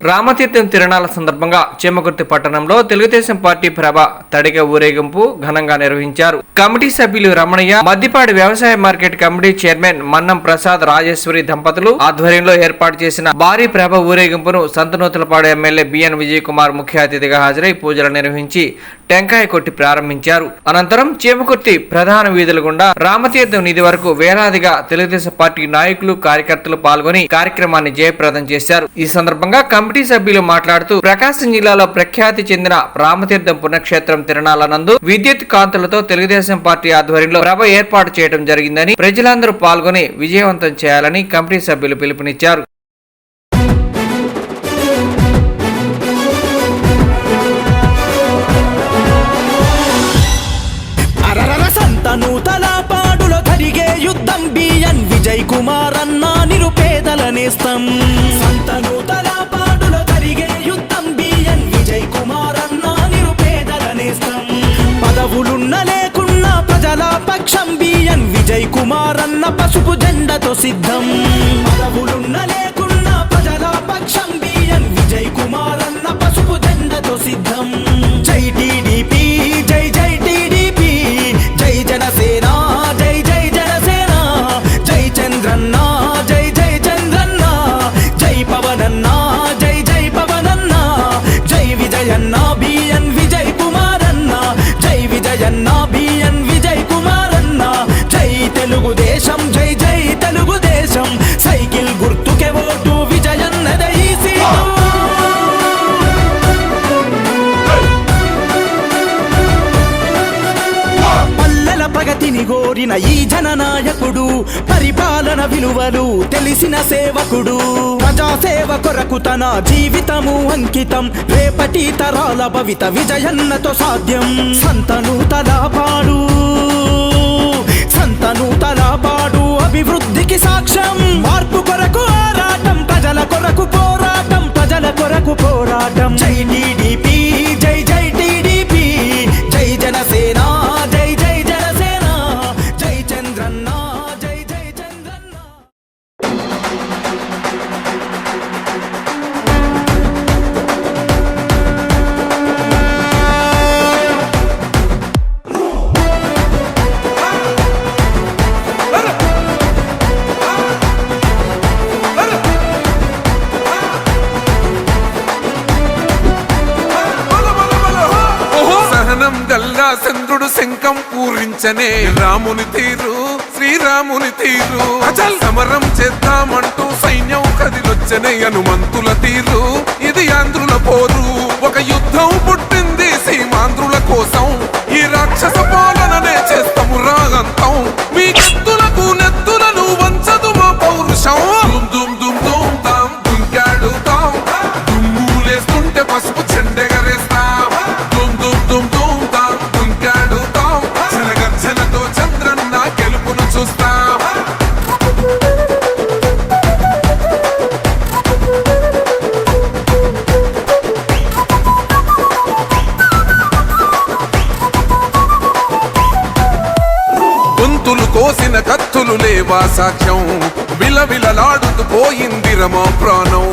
రామతీర్థం తిరణాల సందర్భంగా చీమకుర్తి పట్టణంలో తెలుగుదేశం పార్టీ ప్రభ తడిగ ఊరేగింపు ఘనంగా నిర్వహించారు. కమిటీ సభ్యులు రమణయ్య, మద్దిపాడి వ్యవసాయ market committee chairman Mannam Prasad Rajeswari దంపతులు ఆధ్వర్యంలో ఏర్పాటు చేసిన భారీ ప్రభ ఊరేగింపును సంతనూతలపాడు ఎమ్మెల్యే బిఎన్ విజయ్ కుమార్ ముఖ్య అతిథిగా హాజరై పూజలు నిర్వహించి టెంకాయ కొట్టి ప్రారంభించారు. అనంతరం చీమకుర్తి ప్రధాన వీధుల గుండా రామతీర్థం నిధి వరకు వేలాదిగా తెలుగుదేశం పార్టీ నాయకులు, కార్యకర్తలు పాల్గొని కార్యక్రమాన్ని జయప్రదం చేశారు. ఈ సందర్భంగా కమిటీ సభ్యులు మాట్లాడుతూ ప్రకాశం జిల్లాలో ప్రఖ్యాతి చెందిన రామతీర్థం పుణ్యక్షేత్రం తిరణాల నందు విద్యుత్ కాంతులతో తెలుగుదేశం పార్టీ ఆధ్వర్యంలో ప్రభ ఏర్పాటు చేయడం జరిగిందని, ప్రజలందరూ పాల్గొని విజయవంతం చేయాలని కమిటీ సభ్యులు పిలుపునిచ్చారు. సంతనూతలపాడులో జరిగే యుద్ధం బిఎన్ విజయ్ కుమార్ అన్న నిరుపేదల నేస్తం. సంతనూతలపాడులో జరిగే యుద్ధం బిఎన్ విజయ్ కుమార్ అన్న నిరుపేదల నేస్తం. పదవులున్న లేకున్నా ప్రజల పక్షం బిఎన్ విజయ్ కుమార్ అన్న పసుపు జెండతో సిద్ధం. పదవులున్న లేకున్నా ప్రజల పక్షం బిఎన్ విజయ్ కుమార్ అన్న పసుపు జెండతో సిద్ధం. జై టీడీపీ, జై జై టీడీపీ, జై జనసేన, జై జై జనసేన, జై చంద్రన్న, జై జై చంద్రన్న, జై పవనన్న, జై జై పవనన్న, జై విజయన్న బిఎన్ విజయ్ కుమార్ అన్న, జై విజయన్న బిఎన్ విజయ్ కుమార్ అన్న, జై తెలుగుదేశం, జై జై తెలుగుదేశం, సైకిల్ గుర్తుకే ఓటు విజయన్నదే ఈ సీటు. ప్రగతిని గోరిన ఈ జననాయకుడు, పరిపాలన విలువలు తెలిసిన సేవకుడు, ప్రజాసేవ కొరకు తన జీవితము అంకితం, రేపటి తరాల భవిత విజయన్నతో సాధ్యం. సంతనూతలపాడు, సంతనూతలపాడు అభివృద్ధికి సాక్ష్యం, మార్పు కొరకు ఆరాటం, ప్రజల కొరకు పోరాటం, ప్రజల కొరకు పోరాటం. జై టీడీపీ, జై జై టీడీపీ, జై జనసేన, జై జై జనసేన, జై చంద్రన్న, జై జై చంద్రన్న. గల్లా చంద్రుడు శంఖం పూరించనే రాముని తీరు, శ్రీరాముని తీరు. అచల్ సమరం చేద్దామంటూ సైన్యం కదిలొచ్చనే హనుమంతుల తీరు. ఇది ఆంధ్రుల పోరు, ఒక యుద్ధం పుట్టింది సీమాంధ్రుల కోసం. ఈ రాక్షస పాలననే చేస్తాము రాగంతం, మీ కత్తులకు నెత్తులను వంచదు మా పౌరుషం. దుమ్ దుమ్ దుమ్ దుమ్ తాం దుంకాడుతాం, దుమ్ములేస్తుంటే పసుపు చెండెగరేస్తాం. దుమ్ దుమ్ దుమ్ దుమ్ తాం దుంకాడుతాం, జనగర్జనతో చంద్రన్న గెలుపును చూస్తాం. గొంతులు కోసిన కత్తులు లేవా సాక్ష్యం, విలవిలలాడుతూ పోయింది రమా ప్రాణం.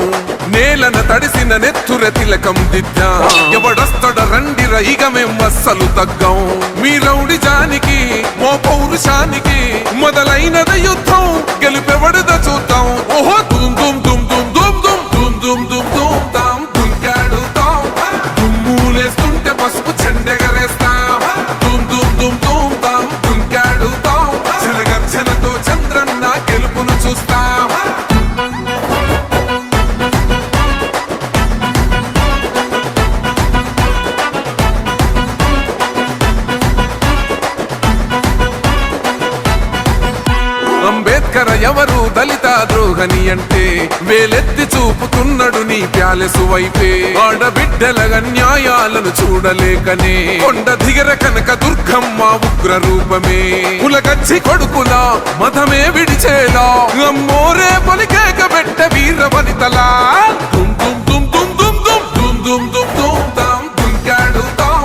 నేలన తడిసిన నెత్తుర తిలకం దిద్దా, ఎవడొస్తడ రండిర ఇక మేం అస్సలు తగ్గం. మీ రౌడి జానికి, మో పౌరుషానికి మొదలైనద యుద్ధం, గెలుపెవడద చూద్దాం. ఓహో దుమ్ దుమ్ దుమ్ దుమ్ దుమ్ దుమ్ దుమ్ దుమ్ దుమ్ దుమ్ తాం దుంకాడుతాం, దుమ్ములేస్తుంటే పసుపు చెండెగరేస్తాం. దుమ్ దుమ్ దుమ్ దుమ్ తాం దుంకాడుతాం, జనగర్జనతో చంద్రన్న గెలుపును చూస్తాం. అంబేద్కర్ ఎవరు దళిత ద్రోహని అంటే, వేలెత్తి చూపుతున్నాడు నీ ప్యాలెసు వైపే. ఆడబిడ్డల న్యాయాలను చూడలేకనే కొండ దిగర కనక దుర్గమ్మ ఉగ్ర రూపమే. కులగచ్చి కొడుకులా మతమే విడిచేలా, అమ్మోరే పలికేక పెట్ట వీర వనితలా. దుమ్ దుమ్ దుమ్ దుమ్ దుమ్ దుమ్ దుమ్ దుమ్ దుమ్ దుమ్ తాం దుంకాడుతాం,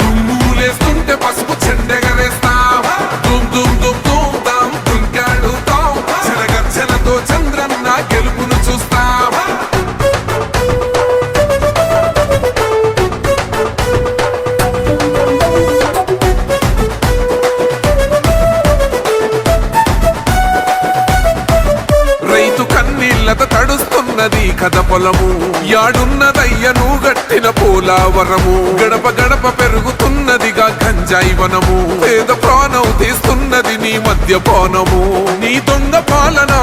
దుమ్ములేస్తుంటే పసుపు చెండెగరేస్తాం. దుమ్ దుమ్ దుమ్ దుమ్ తాం దుంకాడుతాం, జనగర్జనతో చంద్రన్న గెలుపును చూస్తాం. బలము యాడున్నదయ్యను గట్టిన పోలావరము గడప గడప పెరుగుతున్నదిగా గంజాయి వనము పేద ప్రాణం తీస్తున్నది నీ మద్యపానము నీ దొంగ పాలన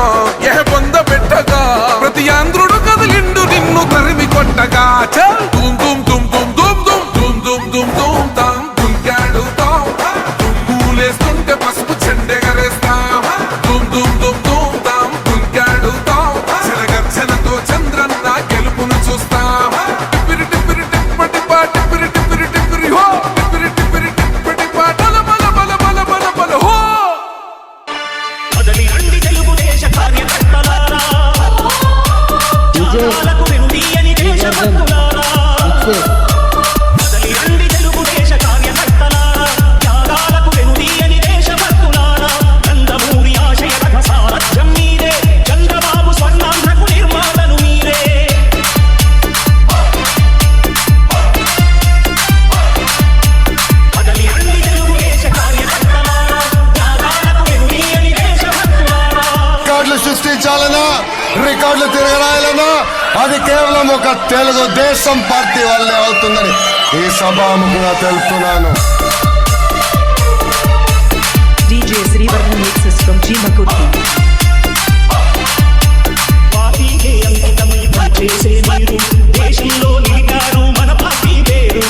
పొంద పెట్టగా ప్రతి ఆంధ్రుడు కదిలిండు నిన్ను తరిమి కొట్టగా చల్ దుమ్ దుమ్ దుమ్ దుమ్ దుమ్ దుమ్ దుమ్ దుమ్ దుమ్ దుమ్ తాం దుంకాడు తాం దుమ్ములేస్తుంటే పసుపు చెండెగరేస్తాం దుమ్ దుమ్ దుమ్ దుమ్ తాం దుంకాడు తాం జనగర్జనతో చంద్రన్న గెలుపును చూస్తాం టిప్పిరి టిప్పిరి టిప్పటి పా టిప్పిరి టిప్పిరి టిప్పిరి హో టిప్పిరి టిప్పిరి టిప్పటి పా బల బల బల బల బల బల హో కదలి రండి తెలుగుదేశ కార్యకర్తలారా త్యాగాలకు వెనుదీయని దేశభక్తులారా కదలి రండి తెలుగుదేశ కార్యకర్తలారా త్యాగాలకు వెనుదీయని దేశభక్తులారా నందమూరి ఆశయ రథ సారథ్యం మీరే చంద్రబాబు స్వర్ణాంధ్రకు నిర్మాతలు మీరే కదలి రండి తెలుగుదేశ కార్యకర్తలారా త్యాగాలకు వెనుదీయని దేశభక్తులారా రికార్డులు సృష్టించాలన్నా రికార్డులు తిరగరాయాలన్నా అది కేవలం ఒక తెలుగుదేశం పార్టీ వల్లే అవుతుందని ఈ సభాముఖంగా తెలుపుతున్నాను. DJ Srivarman mixes from Chimakutti. పార్టీకే అంకితమై పనిచేసే మీరు దేశంలో నిలిపారు మన పార్టీ పేరు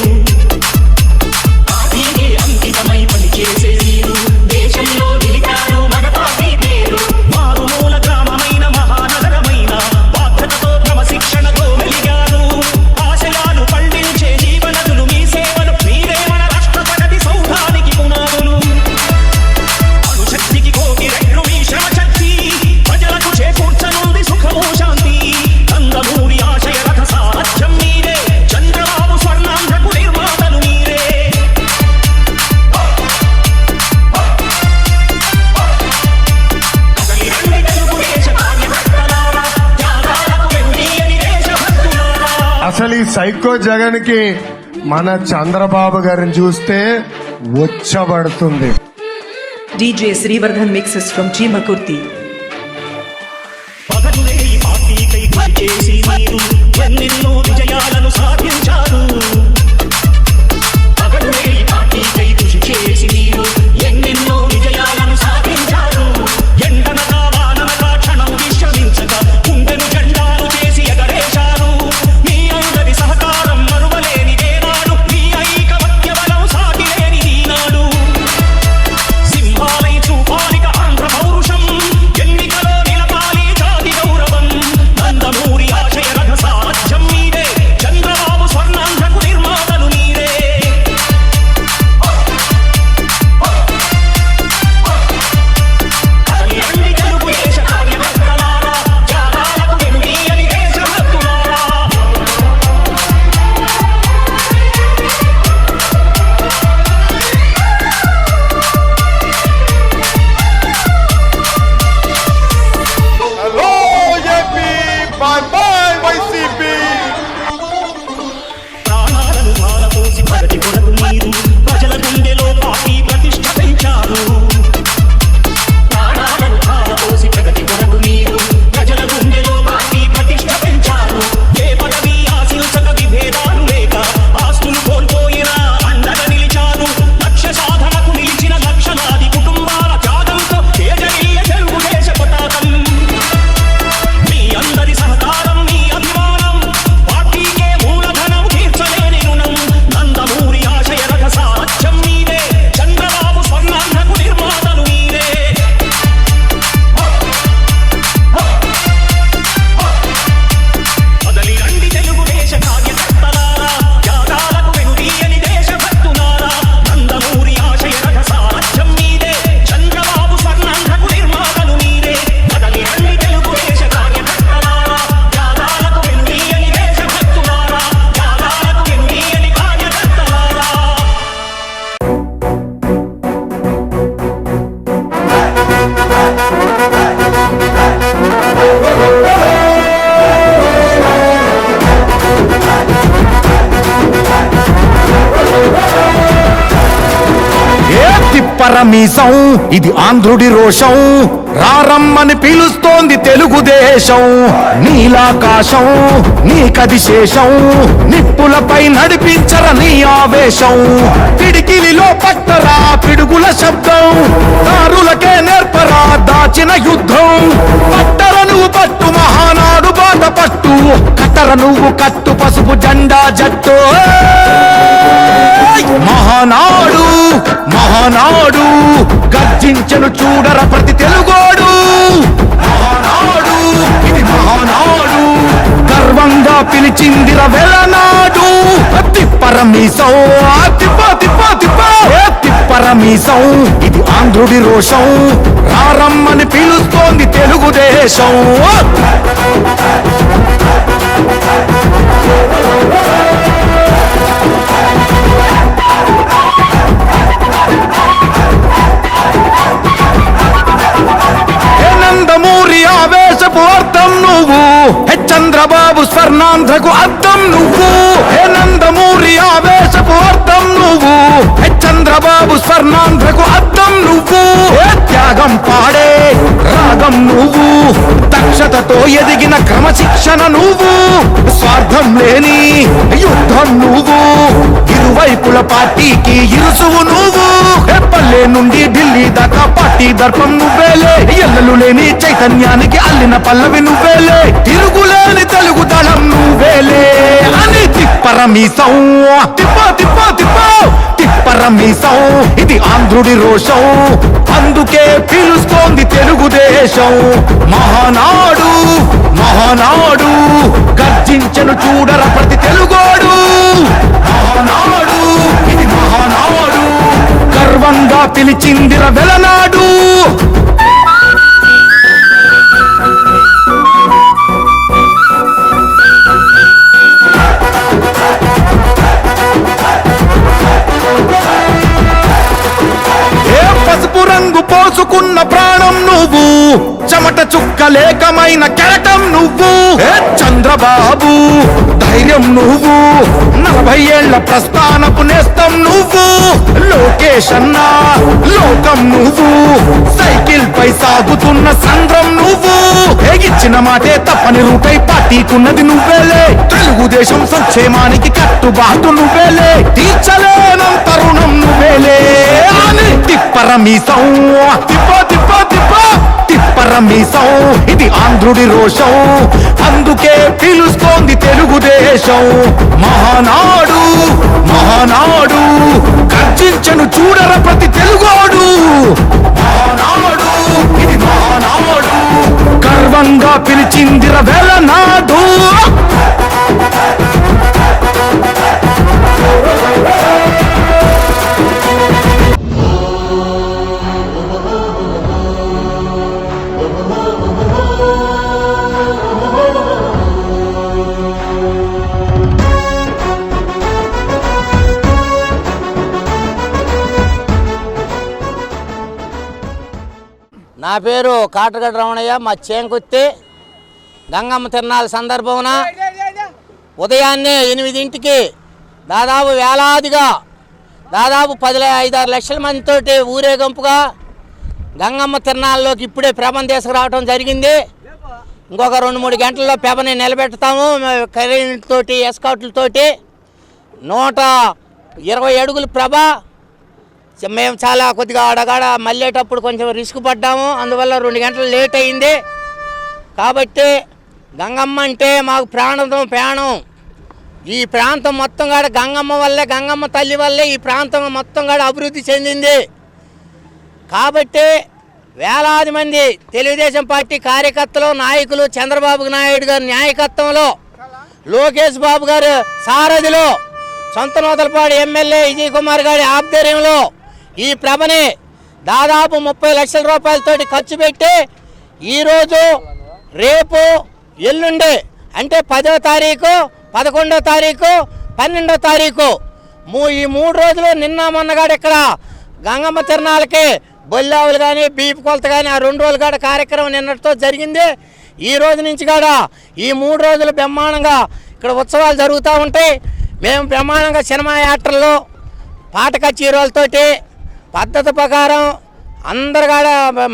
పార్టీకే అంకితమై పనిచేసే మీరు దేశంలో నిలిపారు మన పార్టీ పేరు మారుమూల గ్రామమైన మహానగరమైన బాధ్యతతో క్రమశిక్షణతో వెలిగారు ఆశయాలు పండించే జీవనదులు మీ సేవలు మీరే మన రాష్ట్ర ప్రగతి సౌధానికి పునాదులు అణుశక్తికి కోటి రెట్లు మీ శ్రమ శక్తి ప్రజలకు చేకూర్చనుంది సుఖము శాంతి నందమూరి ఆశయ రథ సారథ్యం మీరే చంద్రబాబు స్వర్ణాంధ్రకు నిర్మాతలు మీరే కదలి రండి తెలుగుదేశ కార్యకర్తలారా త్యాగాలకు వెనుదీయని దేశభక్తులారా అసలు ఈ సైకో జగన్ కి మన చంద్రబాబు గారిని చూస్తే ఉచ్చబడుతుంది. DJ Srivarman mixes from Chimakutti. పగలులే ఈ పార్టీకై పనిచేసి మీరు ఎన్నెన్నో విజయాలను సాధించారు పగలులే ఈ పార్టీకై కృషి చేసి మీరు ఎన్నెన్నో విజయాలను సాధించారు ఎండనక వాననక క్షణం విశ్రమించక గుండెను జెండాలు చేసి ఎగరేశారు మీ అందరి సహకారం మరువలేని ఏనాడు మీ ఐకమత్య బలం సాటిలేని ఈనాడు సింహాలై చూపాలిక ఆంధ్ర పౌరుషం ఎన్నికలో నిలపాలి జాతి గౌరవం నందమూరి ఆశయ రథ సారథ్యం మీరే చంద్రబాబు స్వర్ణాంధ్రకు నిర్మాతలు మీరే కదలి రండి తెలుగుదేశ కార్యకర్తలారా త్యాగాలకు వెనుదీయని దేశభక్తులారా hello AP bye bye YCP. ప్రాణాలను ధారపోసి ప్రగతి కొరకు మీరు ప్రజల గుండెలో పార్టీ ప్రతిష్ఠ పెంచారు ప్రాణాలను ధారపోసి ప్రగతి కొరకు మీరు ప్రజల గుండెలో పార్టీ ప్రతిష్ఠ పెంచారు ఏ పదవి ఆశించక విభేదాలు లేక ఆస్తులు కోల్పోయినా అండగా నిలిచారు లక్ష్య సాధనకు నిలిచిన లక్షలాది కుటుంబాల త్యాగంతో తేజరిల్లే తెలుగుదేశ పతాకం మీ అందరి సహకారం మీ అభిమానం పార్టీకే మూలధనం తీర్చలేని రుణం నందమూరి ఆశయ రథ సారథ్యం మీదే తిప్పరమీసం ఇది ఆంధ్రుడి రోషం రారమ్మని పిలుస్తోంది తెలుగుదేశం నీలాకాశం నీకది శేషం నిప్పులపై నడిపించర నీ ఆవేశం పిడికిలిలో పట్టరా పిడుగుల శబ్దం దారులకే నేర్పరా దాచిన యుద్ధం పట్టర నువ్వు పట్టు మహానాడు బాట పట్టు కట్టర నువ్వు కట్టు పసుపు జెండా జట్టు మహానాడు మహానాడు గర్జించను చూడర ప్రతి తెలుగోడు మహానాడు ఇది మహానాడు గర్వంగా పిలిచిందిర వెలనాడు తిప్పరమీసం తిప్ప తిప్ప తిప్ప తిప్పరమీసం ఇది ఆంధ్రుడి రోషం రారమ్మని పిలుస్తోంది తెలుగుదేశం నందమూరి ఆవేశపు అర్థం నువ్వు చంద్రబాబు స్వర్ణాంధ్రకు అర్థం నువ్వు నందమూరి ఆవేశపు అర్థం నువ్వు చంద్రబాబు స్వర్ణాంధ్రకు అర్థం నువ్వు త్యాగం పాడే రాగం నువ్వు దక్షతతో ఎదిగిన క్రమశిక్షణ నువ్వు స్వార్థం లేని యుద్ధం నువ్వు ఇరువైపుల పార్టీకి ఇరుసువు నువ్వు పల్లె నుండి ఢిల్లీ దాకా పార్టీ దర్పం నువ్వేలే ఎల్లలు లేని చైతన్యానికి అల్లిన పల్లవి నువ్వేలే తిరుగులేని తెలుగు దళం నువ్వేలే అని తిప్పరమీసం తిప్ప తిప్ప తిప్ప తిప్పరమీసం ఇది ఆంధ్రుడి రోషం అందుకే పిలుస్తోంది తెలుగుదేశం మహానాడు మహానాడు గర్జించను చూడర ప్రతి తెలుగోడు మహానాడు ఇది మహానాడు గర్వంగా పిలిచిందిర వెలనాడు పసుపు రంగు పోసుకున్న ప్రాణం నువ్వు చెమట చుక్కలేకమైన కెరటం నువ్వు చంద్రబాబు ధైర్యం నువ్వు 40 ఏళ్ల ప్రస్థానపు నేస్తం నువ్వు లోకేష్ అన్న లోకం నువ్వు సైకిల్ పై సాగుతున్న సంద్రం నువ్వు ఇచ్చిన మాటే తప్పని రూపై పార్టీకున్నది నువ్వేలే తెలుగుదేశం సంక్షేమానికి కట్టుబాటు నువ్వేలే తీర్చలేనం తరుణం నువ్వేలే అని తిప్పరమీసం తిప్ప తిప్ప తిప్ప తిప్పరమీసం ఇది ఆంధ్రుడి రోషం అందుకే పిలుస్తోంది తెలుగుదేశం మహానాడు మహానాడు గర్జించను చూడర ప్రతి తెలుగోడు మహానాడు ఇది మహానాడు గర్వంగా పిలిచిందిర వెలనాడు నా పేరు కాటగడ్డ రమణయ్య మా చేంకుత్తి గంగమ్మ తిరణాల సందర్భమున ఉదయాన్నే 8ంటికి దాదాపు వేలాదిగా దాదాపు 5-6 లక్షల మందితోటి ఊరేగింపుగా గంగమ్మ తిరణాల్లోకి ఇప్పుడే పెబని తీసుకురావడం జరిగింది. ఇంకొక 2-3 గంటల్లో పెబని నిలబెడతాము కరెంట్తోటి ఎస్కాట్లతోటి 120 అడుగుల ప్రభ. మేము చాలా కొద్దిగా ఆడగాడ మళ్ళేటప్పుడు కొంచెం రిస్క్ పడ్డాము, అందువల్ల 2 గంటలు లేట్ అయింది. కాబట్టి గంగమ్మ అంటే మాకు ప్రాణం. ఈ ప్రాంతం మొత్తం కూడా గంగమ్మ వల్లే, గంగమ్మ తల్లి వల్లే ఈ ప్రాంతం మొత్తం కూడా అభివృద్ధి చెందింది. కాబట్టి వేలాది మంది తెలుగుదేశం పార్టీ కార్యకర్తలు, నాయకులు, చంద్రబాబు నాయుడు గారి నాయకత్వంలో, లోకేష్ బాబు గారు సారథిలో, సొంతనూతలపాడు ఎమ్మెల్యే విజయ్ కుమార్ గారి ఆధ్వర్యంలో ఈ ప్రభని దాదాపు 30 లక్షల రూపాయలతోటి ఖర్చు పెట్టి ఈరోజు రేపు ఎల్లుండి అంటే 10వ తారీఖు, 11వ తారీఖు, 12వ తారీఖు ఈ 3 రోజులు నిన్న మొన్నగాడు ఇక్కడ గంగమ్మ తిరణాలకి బొల్లావులు కానీ బీపు కొలత కానీ ఆ 2 రోజులు కాడ కార్యక్రమం నిన్నటితో జరిగింది. ఈ రోజు నుంచి కూడా ఈ 3 రోజులు బ్రహ్మాండంగా ఇక్కడ ఉత్సవాలు జరుగుతూ ఉంటాయి. మేము బ్రహ్మాండంగా సినిమా యాక్టర్లు, పాట కచేరీలతోటి పద్ధతి ప్రకారం అందరు కాడ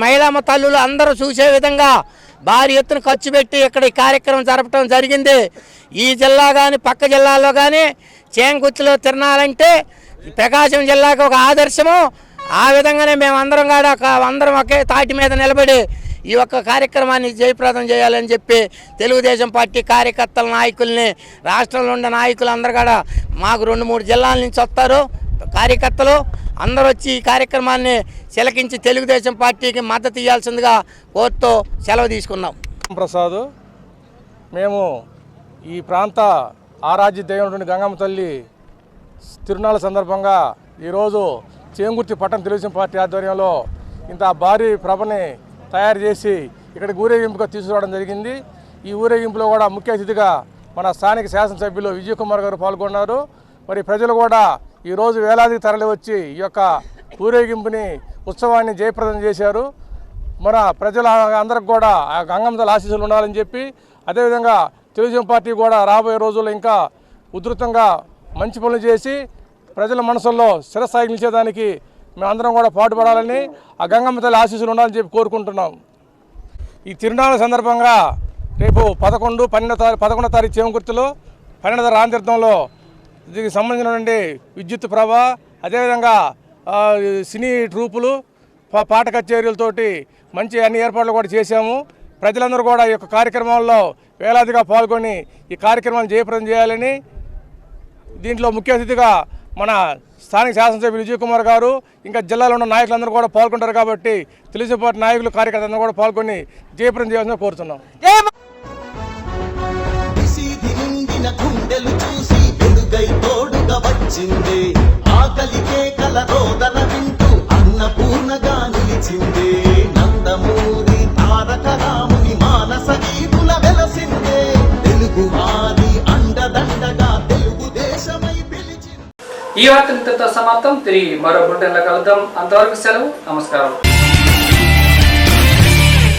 మహిళమ్మ తల్లులు అందరూ చూసే విధంగా భారీ ఎత్తున ఖర్చు పెట్టి ఇక్కడ ఈ కార్యక్రమం జరపడం జరిగింది. ఈ జిల్లా కానీ పక్క జిల్లాలో కానీ చేంకుర్తిలో తిరణాలంటే ప్రకాశం జిల్లాకు ఒక ఆదర్శము. ఆ విధంగానే మేము అందరం అందరం ఒకే తాటి మీద నిలబడి ఈ యొక్క కార్యక్రమాన్ని జయప్రదం చేయాలని చెప్పి తెలుగుదేశం పార్టీ కార్యకర్తల నాయకుల్ని, రాష్ట్రంలో ఉన్న నాయకులు అందరు కూడా మాకు 2-3 జిల్లాల నుంచి వస్తారు కార్యకర్తలు అందరూ వచ్చి ఈ కార్యక్రమాన్ని తిలకించి తెలుగుదేశం పార్టీకి మద్దతు ఇవ్వాల్సిందిగా కోరుతూ సెలవు తీసుకున్నాం. ప్రసాద్, మేము ఈ ప్రాంత ఆరాధ్య దైవం గంగమ్మ తల్లి తిరునాళ్ళ సందర్భంగా ఈరోజు చేంగుర్తి పట్టణ తెలుగుదేశం పార్టీ ఆధ్వర్యంలో ఇంత భారీ ప్రభని తయారు చేసి ఇక్కడికి ఊరేగింపుగా తీసుకురావడం జరిగింది. ఈ ఊరేగింపులో కూడా ముఖ్య అతిథిగా మన స్థానిక శాసనసభ్యులు విజయ్ కుమార్ గారు పాల్గొన్నారు. మరి ప్రజలు కూడా ఈరోజు వేలాదికి తరలి వచ్చి ఈ యొక్క ఊరేగింపుని ఉత్సవాన్ని జయప్రదం చేశారు. మన ప్రజల అందరికి కూడా ఆ గంగమ్మ తల్లి ఆశీస్సులు ఉండాలని చెప్పి, అదేవిధంగా తెలుగుదేశం పార్టీ కూడా రాబోయే రోజుల్లో ఇంకా ఉధృతంగా మంచి పనులు చేసి ప్రజల మనసుల్లో స్థిరస్థాయికి నిలిచేదానికి మేమందరం కూడా పాటుపడాలని, ఆ గంగమ్మ తల్లి ఆశీస్సులు ఉండాలని చెప్పి కోరుకుంటున్నాం. ఈ తిరునాళ్ళ సందర్భంగా రేపు 11వ తారీఖు చేమకుర్తిలో 12వ రామతీర్థంలో దీనికి సంబంధించినటువంటి విద్యుత్ ప్రభ, అదేవిధంగా సినీ ట్రూపులు, పాట కచేరీలతోటి మంచి అన్ని ఏర్పాట్లు కూడా చేశాము. ప్రజలందరూ కూడా ఈ యొక్క కార్యక్రమాల్లో వేలాదిగా పాల్గొని ఈ కార్యక్రమాన్ని జయప్రదం చేయాలని, దీంట్లో ముఖ్య అతిథిగా మన స్థానిక శాసనసభ్యులు విజయ్ కుమార్ గారు, ఇంకా జిల్లాలో ఉన్న నాయకులందరూ కూడా పాల్గొంటారు కాబట్టి తెలుగుదేశం పార్టీ నాయకులు, కార్యకర్తలందరూ కూడా పాల్గొని జయప్రదం చేయాలని కోరుతున్నాం. అన్నపూర్ణగా నిలిచిందే నందమూరి తారక రాముని మానస గీతుల వెలసిందే తెలుగు వారి అండదండగా తెలుగుదేశమై పిలిచింది. ఈ వార్త ఇంతటితో సమాప్తం. తిరిగి మరో బులెటిన్లో కలుద్దాం. అంతవరకు సెలవు. నమస్కారం.